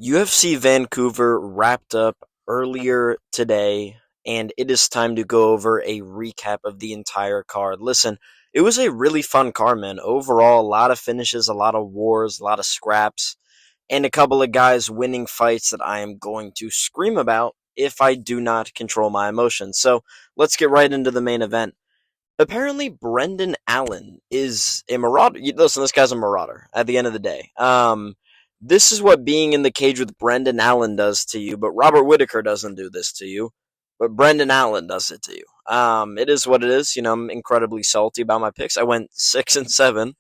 UFC Vancouver wrapped up earlier today, and it is time to go over a recap of the entire card. Listen, it was a really fun card, man. Overall, a lot of finishes, a lot of wars, a lot of scraps, and a couple of guys winning fights that I am going to scream about if I do not control my emotions. So let's get right into the main event. Apparently, Brendan Allen is a marauder. Listen, this guy's a marauder at the end of the day. This is what being in the cage with Brendan Allen does to you, but Robert Whitaker doesn't do this to you, but Brendan Allen does it to you. It is what it is. I'm incredibly salty about my picks. I went 6-7.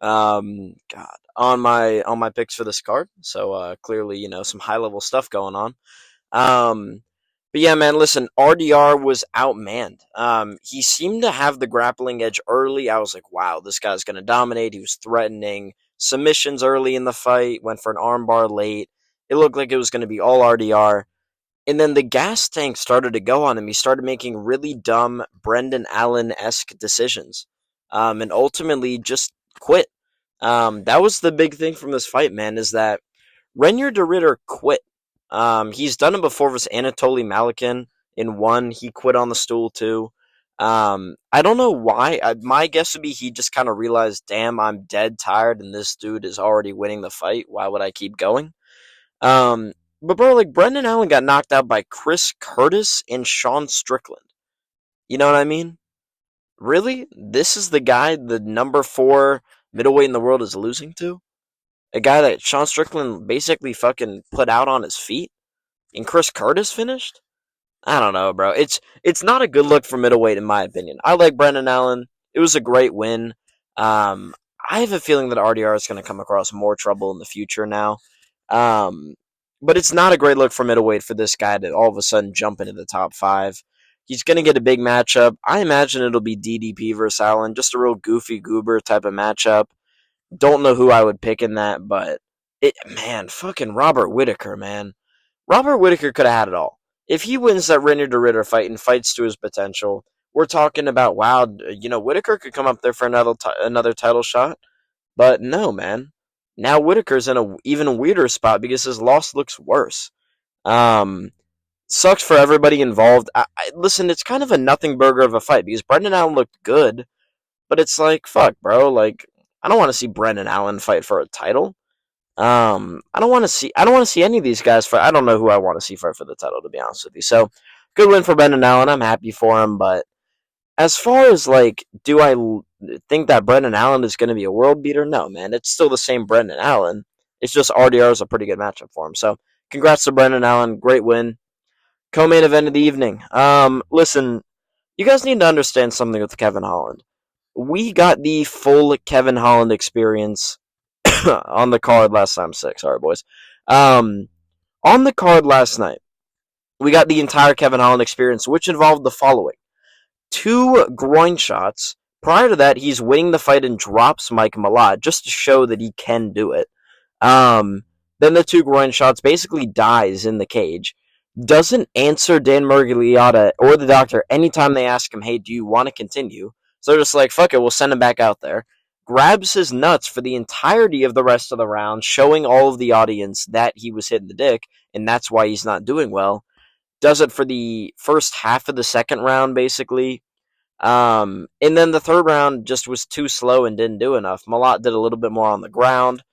God, on my picks for this card. So clearly, some high level stuff going on. Um, but yeah, man, listen, RDR was outmanned. He seemed to have the grappling edge early. I was like, wow, this guy's going to dominate. He was threatening submissions early in the fight, went for an armbar late. It looked like it was going to be all RDR. And then the gas tank started to go on him. He started making really dumb Brendan Allen-esque decisions. And ultimately just quit. That was the big thing from this fight, man, is that Reinier de Ridder quit. He's done it before with Anatoly Malakin in one. He quit on the stool too. I don't know why. My guess would be he just kind of realized, damn, I'm dead tired, and this dude is already winning the fight. Why would I keep going? Um, but bro, like Brendan Allen got knocked out by Chris Curtis and Sean Strickland. You know what I mean? Really? This is the guy the number 4 middleweight in the world is losing to? A guy that Sean Strickland basically fucking put out on his feet? And Chris Curtis finished? I don't know, bro. It's not a good look for middleweight in my opinion. I like Brendan Allen. It was a great win. I have a feeling that RDR is going to come across more trouble in the future now. Um, but it's not a great look for middleweight for this guy to all of a sudden jump into the top 5. He's going to get a big matchup. I imagine it'll be DDP versus Allen, just a real goofy goober type of matchup. Don't know who I would pick in that, but fucking Robert Whitaker, man. Robert Whitaker could have had it all. If he wins that Reinier de Ridder fight and fights to his potential, we're talking about, wow, Whitaker could come up there for another title shot. But no, man. Now Whitaker's in a even weirder spot because his loss looks worse. Um, Sucks for everybody involved. Listen, it's kind of a nothing burger of a fight because Brendan Allen looked good, but it's like, fuck, bro. Like, I don't want to see Brendan Allen fight for a title. I don't want to see any of these guys fight. I don't know who I want to see fight for the title, to be honest with you. So, good win for Brendan Allen. I'm happy for him, but as far as like, do I think that Brendan Allen is going to be a world beater? No, man. It's still the same Brendan Allen. It's just RDR is a pretty good matchup for him. So, congrats to Brendan Allen. Great win. Co-main event of the evening. Listen, you guys need to understand something with Kevin Holland. We got the full Kevin Holland experience on the card last time. Sorry, boys. Um, on the card last night, we got the entire Kevin Holland experience, which involved the following: 2 groin shots. Prior to that, he's winning the fight and drops Mike Malott just to show that he can do it. Then the 2 groin shots, basically dies in the cage. Doesn't answer Dan Murgliata or the doctor anytime they ask him, hey, do you want to continue? So they're just like, fuck it, we'll send him back out there. Grabs his nuts for the entirety of the rest of the round, showing all of the audience that he was hitting the dick, and that's why he's not doing well. Does it for the first half of the second round, basically. And then the third round just was too slow and didn't do enough. Malott did a little bit more on the ground.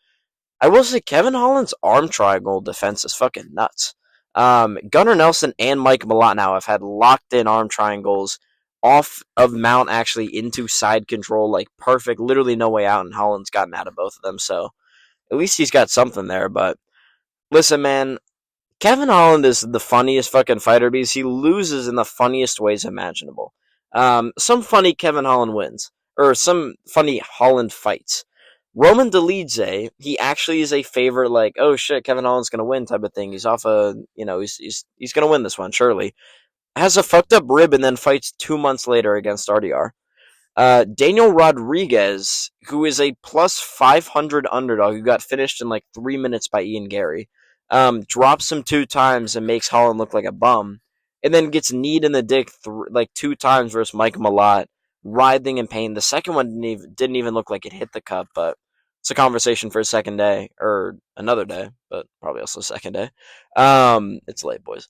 I will say Kevin Holland's arm triangle defense is fucking nuts. Gunnar Nelson and Mike Malott now have had locked in arm triangles off of mount actually into side control, like perfect, literally no way out, and Holland's gotten out of both of them, so at least he's got something there. But listen, man, Kevin Holland is the funniest fucking fighter because he loses in the funniest ways imaginable. Some funny Kevin Holland wins, or some funny Holland fights. Roman Dolidze, he actually is a favorite, like, oh shit, Kevin Holland's gonna win type of thing. He's off he's gonna win this one, surely. Has a fucked up rib and then fights 2 months later against RDR. Daniel Rodriguez, who is a plus 500 underdog, who got finished in like 3 minutes by Ian Gary, drops him 2 times and makes Holland look like a bum, and then gets kneed in the dick 2 times versus Mike Malott, writhing in pain. The second one didn't even look like it hit the cup, but It's a conversation for a second day or another day, but probably also a second day. It's late, boys.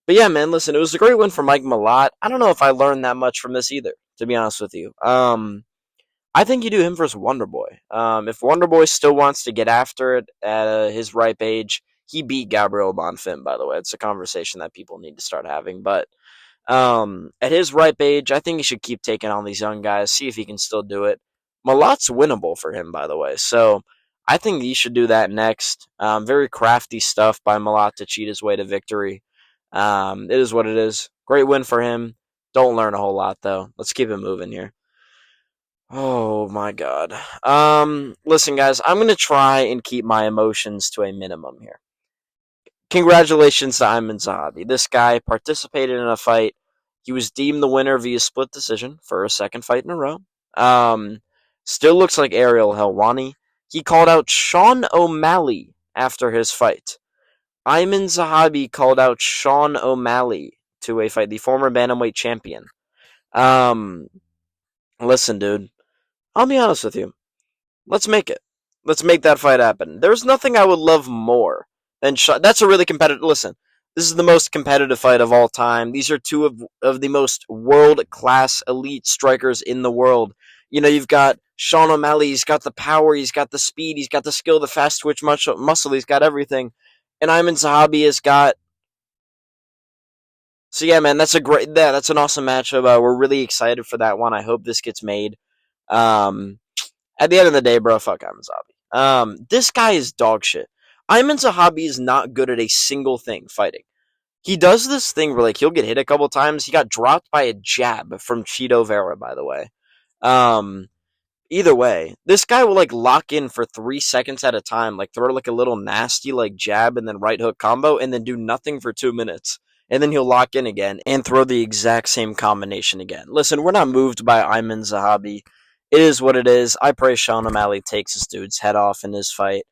But yeah, man, listen, it was a great win for Mike Malott. I don't know if I learned that much from this either, to be honest with you. I think you do him versus Wonder Boy. If Wonder Boy still wants to get after it at his ripe age, he beat Gabriel Bonfim, by the way. It's a conversation that people need to start having. But at his ripe age, I think he should keep taking on these young guys, see if he can still do it. Malott's winnable for him, by the way. So I think he should do that next. Very crafty stuff by Malott to cheat his way to victory. It is what it is. Great win for him. Don't learn a whole lot, though. Let's keep it moving here. Oh my god. Listen, guys, I'm gonna try and keep my emotions to a minimum here. Congratulations to Ayman Zahabi. This guy participated in a fight. He was deemed the winner via split decision for a second fight in a row. Um, Still looks like Ariel Helwani. He called out Sean O'Malley after his fight. Ayman Zahabi called out Sean O'Malley to a fight, the former bantamweight champion. Um, Listen, dude. I'll be honest with you. Let's make it. Let's make that fight happen. There's nothing I would love more than that's a really competitive. Listen, this is the most competitive fight of all time. These are two of the most world class elite strikers in the world. You know, you've got Sean O'Malley. He's got the power. He's got the speed. He's got the skill, the fast twitch muscle. He's got everything. And Ayman Zahabi has got. So yeah, man, that's an awesome matchup. We're really excited for that one. I hope this gets made. Um, At the end of the day, bro, fuck Ayman Zahabi. This guy is dog shit. Ayman Zahabi is not good at a single thing fighting. He does this thing where like he'll get hit a couple times. He got dropped by a jab from Cheeto Vera, by the way. Um, Either way, this guy will like lock in for 3 seconds at a time, like throw like a little nasty like jab and then right hook combo, and then do nothing for 2 minutes. And then he'll lock in again and throw the exact same combination again. Listen, we're not moved by Ayman Zahabi. It is what it is. I pray Sean O'Malley takes this dude's head off in his fight.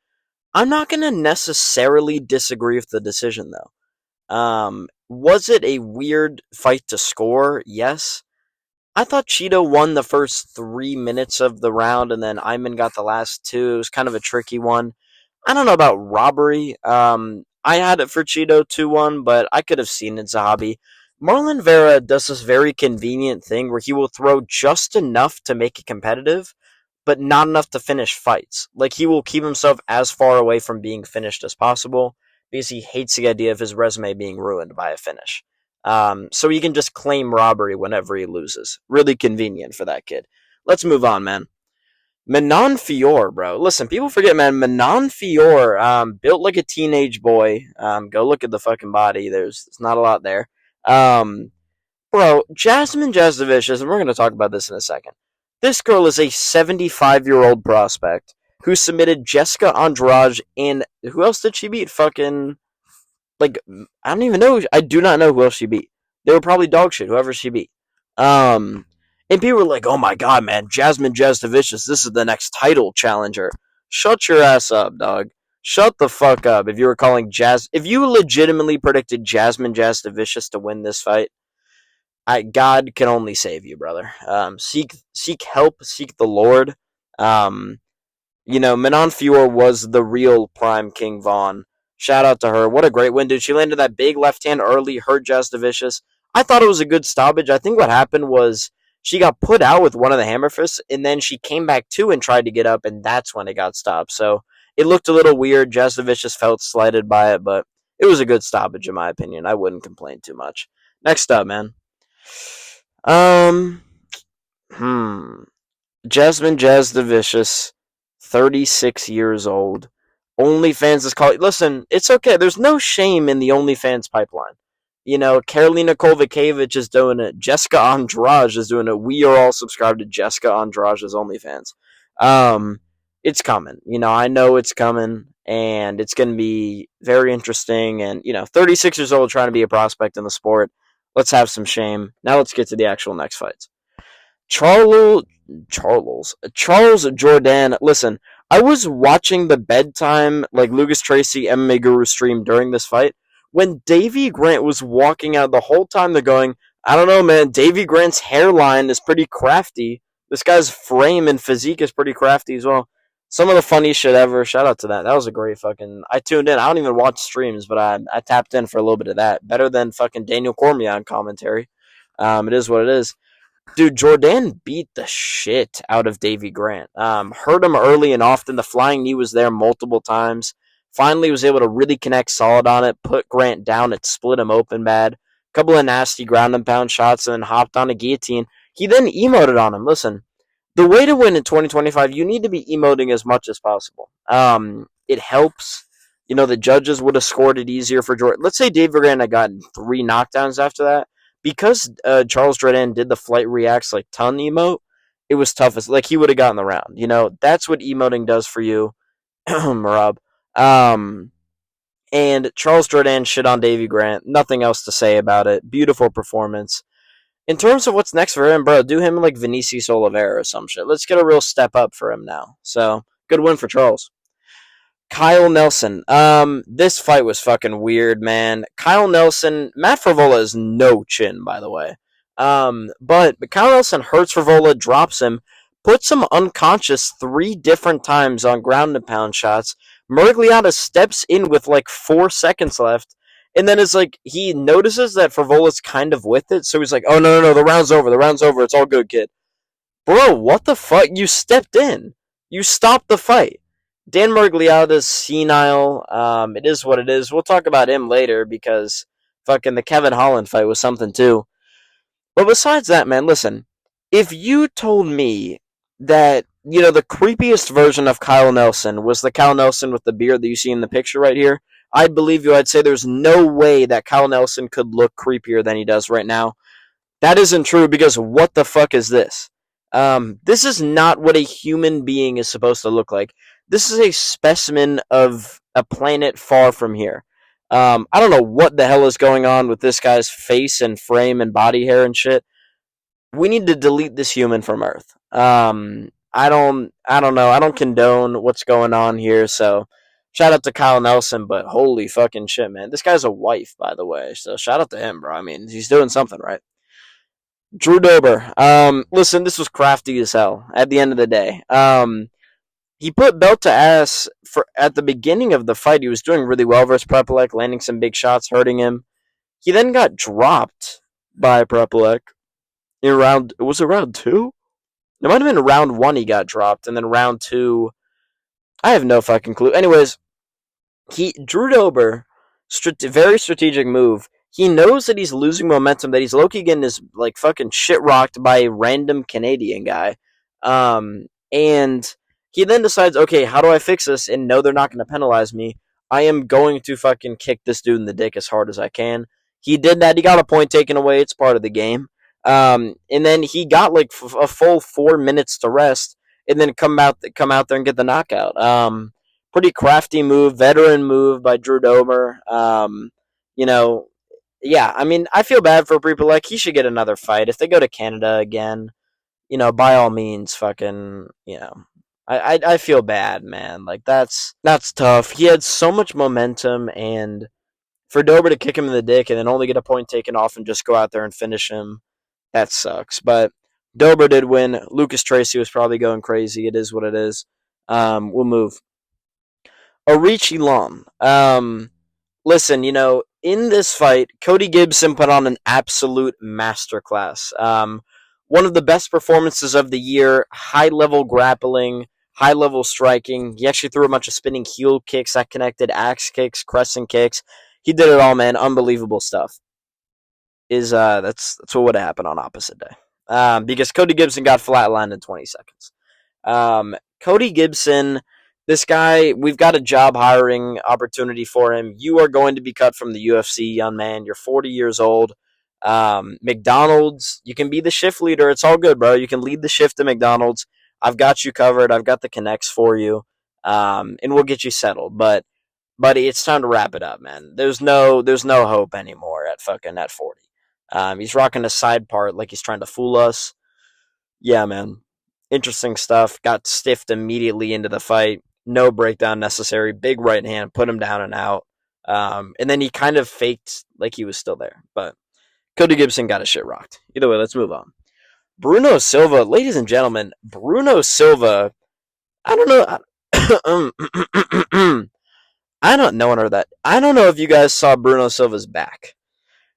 I'm not going to necessarily disagree with the decision, though. Was it a weird fight to score? Yes. I thought Cheeto won the first 3 minutes of the round, and then Ayman got the last two. It was kind of a tricky one. I don't know about robbery. I had it for Cheeto 2-1, but I could have seen it, Zahabi. Marlon Vera does this very convenient thing where he will throw just enough to make it competitive, but not enough to finish fights. Like, he will keep himself as far away from being finished as possible because he hates the idea of his resume being ruined by a finish. So he can just claim robbery whenever he loses. Really convenient for that kid. Let's move on, man. Manon Fior, bro. Listen, people forget, man. Manon Fior, built like a teenage boy. Go look at the fucking body. There's not a lot there. Bro, Jasmine Jasdovicius, and we're going to talk about this in a second. This girl is a 75-year-old prospect who submitted Jessica Andrade, and who else did she beat? Fucking, like, I don't even know. I do not know who else she beat. They were probably dog shit, whoever she beat. And people were like, oh my god, man, Jasmine Jasdovicius, this is the next title challenger. Shut your ass up, dog. Shut the fuck up. If you legitimately predicted Jasmine Jasdovicius to win this fight, God can only save you, brother. Seek help, seek the Lord. Manon Fior was the real prime King Vaughn. Shout out to her. What a great win, dude. She landed that big left hand early, hurt Jasdovicius. I thought it was a good stoppage. I think what happened was she got put out with one of the hammer fists, and then she came back to and tried to get up, and that's when it got stopped. So it looked a little weird. Jasdovicius felt slighted by it, but it was a good stoppage in my opinion. I wouldn't complain too much. Next up, man. Jasmine Jasdovicius, 36 years old. OnlyFans is called. Listen, it's okay. There's no shame in the OnlyFans pipeline. You know, Karolina Kovacevic is doing it. Jessica Andrade is doing it. We are all subscribed to Jessica Andrade's OnlyFans. It's coming. You know, I know it's coming, and it's going to be very interesting. And, 36 years old trying to be a prospect in the sport. Let's have some shame. Now let's get to the actual next fights. Charles Jordan. Listen, I was watching the bedtime, like, Lucas Tracy MMA Guru stream during this fight. When Davey Grant was walking out the whole time, they're going, I don't know, man, Davey Grant's hairline is pretty crafty. This guy's frame and physique is pretty crafty as well. Some of the funniest shit ever. Shout out to that. That was a great fucking. I tuned in. I don't even watch streams, but I tapped in for a little bit of that. Better than fucking Daniel Cormier on commentary. It is what it is. Dude, Jordan beat the shit out of Davy Grant. Hurt him early and often. The flying knee was there multiple times. Finally was able to really connect solid on it, put Grant down, it split him open bad. Couple of nasty ground and pound shots, and then hopped on a guillotine. He then emoted on him. Listen, the way to win in 2025, you need to be emoting as much as possible. It helps. You know, the judges would have scored it easier for Jordan. Let's say David Grant had gotten 3 knockdowns after that. Because Charles Jordan did the flight reacts like ton emote, it was toughest. Like, he would have gotten the round. You know, that's what emoting does for you, Marab. And Charles Jordan shit on Davy Grant. Nothing else to say about it. Beautiful performance. In terms of what's next for him, bro, do him like Vinicius Oliveira or some shit. Let's get a real step up for him now. So, good win for Charles. Kyle Nelson. This fight was fucking weird, man. Kyle Nelson, Matt Frevola is no chin, by the way. But Kyle Nelson hurts Frevola, drops him, puts him unconscious 3 different times on ground and pound shots. Mergliata steps in with like 4 seconds left, and then it's like he notices that Frevola's kind of with it, so he's like, "Oh no, the round's over, it's all good, kid." Bro, what the fuck? You stepped in. You stopped the fight. Dan Mergliata's senile. It is what it is. We'll talk about him later because fucking the Kevin Holland fight was something too. But besides that, man, listen. If you told me that, you know, the creepiest version of Kyle Nelson was the Kyle Nelson with the beard that you see in the picture right here, I'd believe you. I'd say there's no way that Kyle Nelson could look creepier than he does right now. That isn't true because what the fuck is this? This is not what a human being is supposed to look like. This is a specimen of a planet far from here. I don't know what the hell is going on with this guy's face and frame and body hair and shit. We need to delete this human from Earth. I don't know. I don't condone what's going on here. So, shout out to Kyle Nelson, but holy fucking shit, man. This guy's a wife, by the way. So, shout out to him, bro. I mean, he's doing something right. Drew Dober. Listen, this was crafty as hell. At the end of the day, he put belt to ass for at the beginning of the fight. He was doing really well versus Prepelec, landing some big shots, hurting him. He then got dropped by Prepelec in round. Was it round 2? It might have been round 1. He got dropped, and then round 2. I have no fucking clue. Anyways, Drew Dober, very strategic move. He knows that he's losing momentum, that he's low-key getting his like fucking shit rocked by a random Canadian guy. And he then decides, okay, how do I fix this? And no, they're not going to penalize me. I am going to fucking kick this dude in the dick as hard as I can. He did that. He got a point taken away. It's part of the game. And then he got like a full 4 minutes to rest, and then come out there and get the knockout. Pretty crafty move, veteran move by Drew Dober. You know, yeah, I mean, I feel bad for Prepelec. He should get another fight. If they go to Canada again, you know, by all means, fucking, you know, I feel bad, man. Like, that's tough. He had so much momentum, and for Dober to kick him in the dick and then only get a point taken off and just go out there and finish him, that sucks. But Dober did win. Lucas Tracy was probably going crazy. It is what it is. We'll move. Arichi Lam. Listen, you know, in this fight, Cody Gibson put on an absolute masterclass. One of the best performances of the year. High-level grappling, high-level striking. He actually threw a bunch of spinning heel kicks that connected, axe kicks, crescent kicks. He did it all, man. Unbelievable stuff. That's what would have happened on opposite day. Because Cody Gibson got flatlined in 20 seconds. Cody Gibson, this guy, we've got a job hiring opportunity for him. You are going to be cut from the UFC, young man. You're 40 years old. McDonald's, you can be the shift leader. It's all good, bro. You can lead the shift at McDonald's. I've got you covered. I've got the connects for you. And we'll get you settled. But buddy, it's time to wrap it up, man. There's no hope anymore at 40. He's rocking a side part like he's trying to fool us. Yeah, man. Interesting stuff. Got stiffed immediately into the fight. No breakdown necessary. Big right hand. Put him down and out. And then he kind of faked like he was still there. But Cody Gibson got his shit rocked. Either way, let's move on. Bruno Silva. Ladies and gentlemen, Bruno Silva. I don't know. I don't know that. I don't know if you guys saw Bruno Silva's back.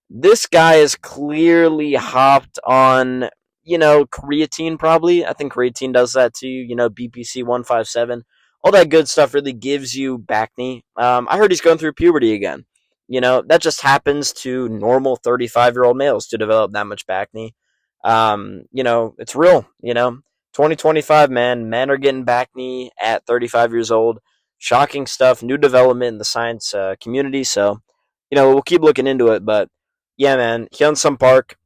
This guy is clearly hopped on, creatine probably. I think creatine does that to you, BPC 157. All that good stuff really gives you back knee. I heard he's going through puberty again. That just happens to normal 35-year-old males to develop that much back knee. It's real, 2025, man. Men are getting back knee at 35 years old. Shocking stuff, new development in the science community. So, we'll keep looking into it, but yeah, man, Hyun-Sung Park.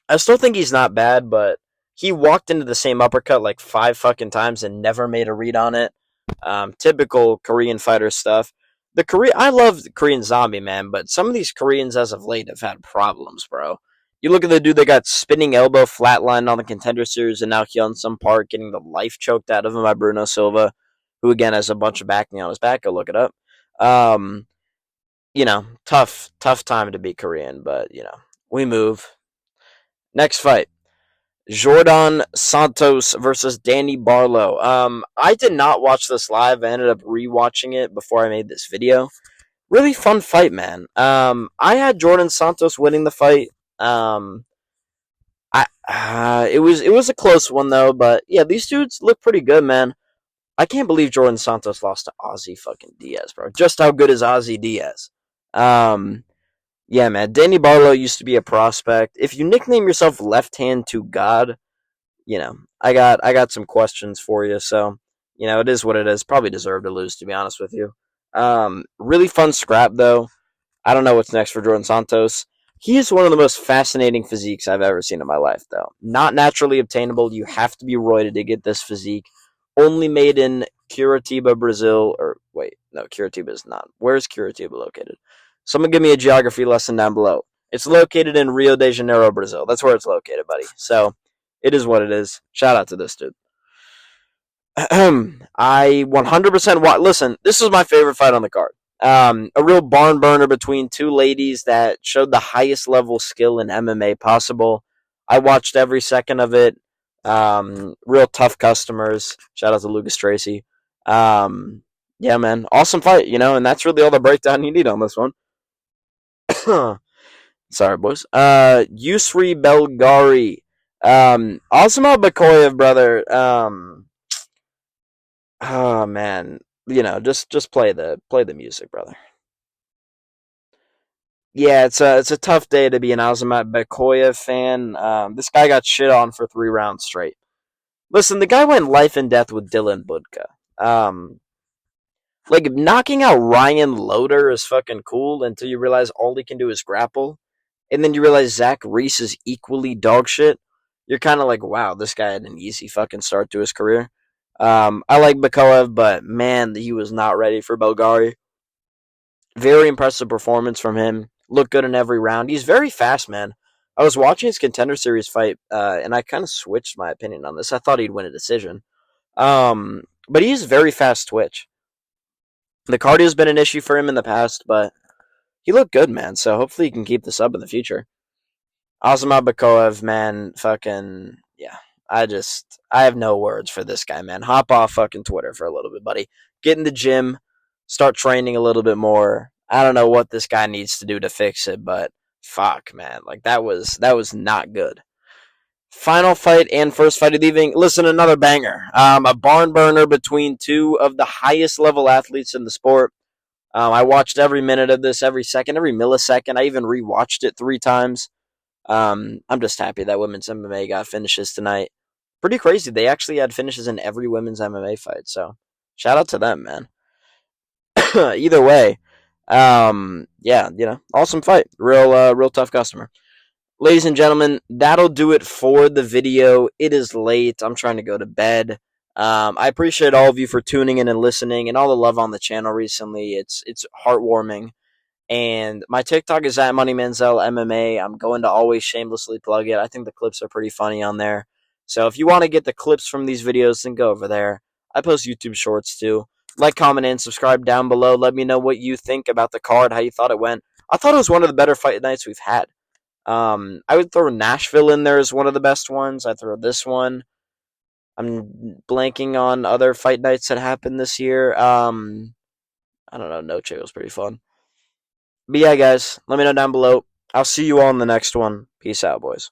I still think he's not bad, but he walked into the same uppercut like 5 fucking times and never made a read on it. Typical Korean fighter stuff. I love the Korean Zombie, man, but some of these Koreans as of late have had problems, bro. You look at the dude that got spinning elbow flatlined on the Contender Series, and now Hyun-Sung Park getting the life choked out of him by Bruno Silva, who again has a bunch of back knee on his back. Go look it up. Um, tough time to be Korean, but we move. Next fight. Jordan Santos versus Danny Barlow. I did not watch this live. I ended up rewatching it before I made this video. Really fun fight, man. I had Jordan Santos winning the fight. It was a close one though, but yeah, these dudes look pretty good, man. I can't believe Jordan Santos lost to Ozzy fucking Diaz, bro. Just how good is Ozzy Diaz? Um, yeah, man. Danny Barlow used to be a prospect. If you nickname yourself Left Hand to God, I got some questions for you. So, it is what it is. Probably deserve to lose, to be honest with you. Really fun scrap though. I don't know what's next for Jordan Santos. He is one of the most fascinating physiques I've ever seen in my life, though. Not naturally obtainable. You have to be roided to get this physique. Only made in Curitiba, Brazil. Or, wait, no, Curitiba is not. Where is Curitiba located? Someone give me a geography lesson down below. It's located in Rio de Janeiro, Brazil. That's where it's located, buddy. So, it is what it is. Shout out to this dude. I 100% listen, this is my favorite fight on the card. A real barn burner between two ladies that showed the highest level skill in MMA possible. I watched every second of it. Real tough customers. Shout out to Lucas Tracy. Yeah, man, awesome fight, and that's really all the breakdown you need on this one. Sorry, boys. Yusri Belgari. Osama Bakoyev, brother. Oh man, just play the music, brother. Yeah, it's a tough day to be an Azamat Bekoyev fan. This guy got shit on for 3 rounds straight. Listen, the guy went life and death with Dylan Budka. Like knocking out Ryan Loader is fucking cool until you realize all he can do is grapple, and then you realize Zach Reese is equally dog shit. You're kind of like, wow, this guy had an easy fucking start to his career. I like Bakoev, but man, he was not ready for Belgari. Very impressive performance from him. Looked good in every round. He's very fast, man. I was watching his Contender Series fight, and I kind of switched my opinion on this. I thought he'd win a decision. But he's very fast twitch. The cardio's been an issue for him in the past, but he looked good, man. So hopefully he can keep this up in the future. Azamat Bakoev, man, fucking yeah. I have no words for this guy, man. Hop off fucking Twitter for a little bit, buddy. Get in the gym, start training a little bit more. I don't know what this guy needs to do to fix it, but fuck, man, like that was not good. Final fight and first fight of the evening. Listen, another banger. A barn burner between two of the highest level athletes in the sport. I watched every minute of this, every second, every millisecond. I even rewatched it 3 times. I'm just happy that women's MMA got finishes tonight. Pretty crazy. They actually had finishes in every women's MMA fight. So shout out to them, man. Either way, yeah, awesome fight. Real tough customer. Ladies and gentlemen, that'll do it for the video. It is late. I'm trying to go to bed. I appreciate all of you for tuning in and listening, and all the love on the channel recently. It's heartwarming. And my TikTok is at Money Manzel MMA. I'm going to always shamelessly plug it. I think the clips are pretty funny on there. So if you want to get the clips from these videos, then go over there. I post YouTube shorts too. Like, comment, and subscribe down below. Let me know what you think about the card, how you thought it went. I thought it was one of the better fight nights we've had. I would throw Nashville in there as one of the best ones. I'd throw this one. I'm blanking on other fight nights that happened this year. I don't know. Noche was pretty fun. But yeah, guys, let me know down below. I'll see you all in the next one. Peace out, boys.